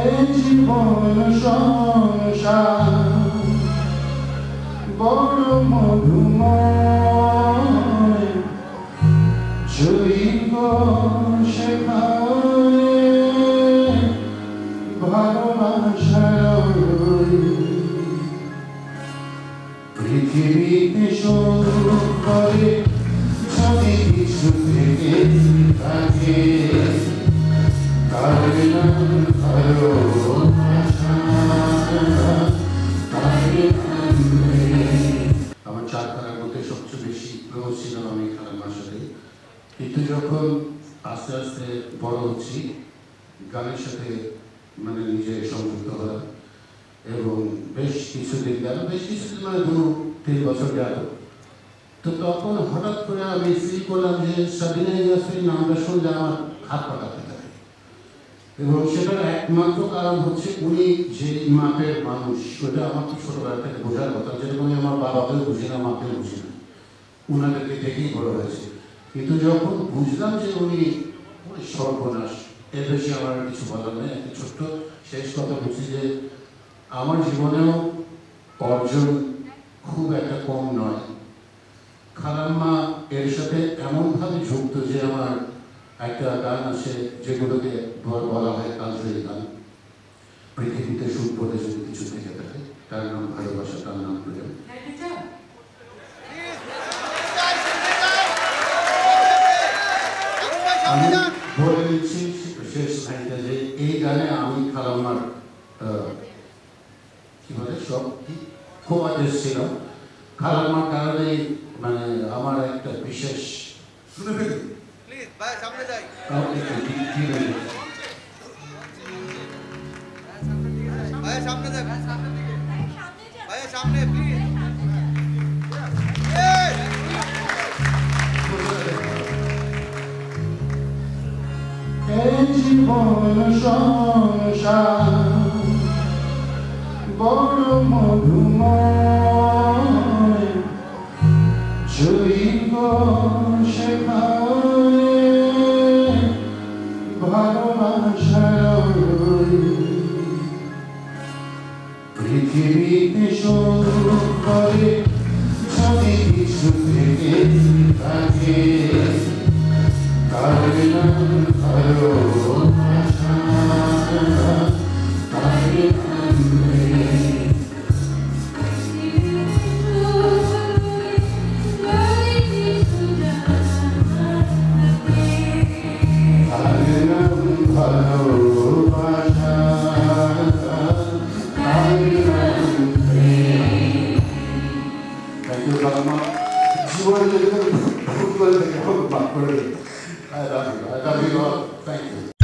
এই জীবন সংসার বড় মধুময় জৈব সেখানে ভালোবাসার পৃথিবীতে শুরু করে যদি কিছু থেকে থাকে তার নাম ভালোবাসা। আমার চারখানার মধ্যে সবচেয়ে বেশি ক্লোজ ছিলাম আমি খালাম্মার সাথে, কিন্তু যখন আস্তে আস্তে বড় হচ্ছি গানের সাথে মানে নিজে সংযুক্ত হলাম এবং বেশ কিছুদিন গেল, মানে 2-3 বছর গেল। তো তখন হঠাৎ করে আমি ফিল করলাম যে সাবিনা ইয়াসমিন নামটা শুনলে আমার হাত পা কাঁপতে থাকে, এবং সেটার একমাত্র কারণ হচ্ছে উনি যে মাপের মানুষ, ওটা আমার তো ছোটবেলা থেকে বোঝার কথা, যেরকম আমার বাবাকেও বুঝি না, মাকেও বুঝি না, উনাদেরকে দেখেই বড় হয়েছে। কিন্তু যখন বুঝলাম যে উনি সর্বনাশ, এর বেশি আমার কিছু বলার নেই। একটা ছোট্ট শেষ কথা বলছি যে আমার জীবনেও অর্জন খুব একটা কম নয়। খালাম্মা এর সাথে এমনভাবে যুক্ত যে আমার একটা গান আছে যেগুলোকে বলা হয় কালজয়ী গান, পৃথিবীতে সুখ বলে যদি কিছু থেকে থাকে তার নাম ভালোবাসা, তার নাম প্রেম। আমি বলে দিচ্ছি শেষ লাইনটা যে এই গানে আমি খালাম্মার কি বলে সব কোয়ার্টার ছিলাম। খালাম্মার কারণে মানে আমার একটা বিশেষ শুনে ফেলি সামনে যাই সামনে প্লিজ। এই জীবন সংসার বড় মধুময় জৈব সেখানে ভালোবাসার পৃথিবীতে শুরু করে যদি কিছু থেকে থাকে তার নাম ভালোবাসা, তার নাম প্রেম। তার নাম ভালোবাসা, তার নাম প্রেম। থ্যাংক ইউ খালাম্মা। জীবনে যদি ভুল করে থাকে হোক মাফ করে দিন। I love you. I love you all. Thank you.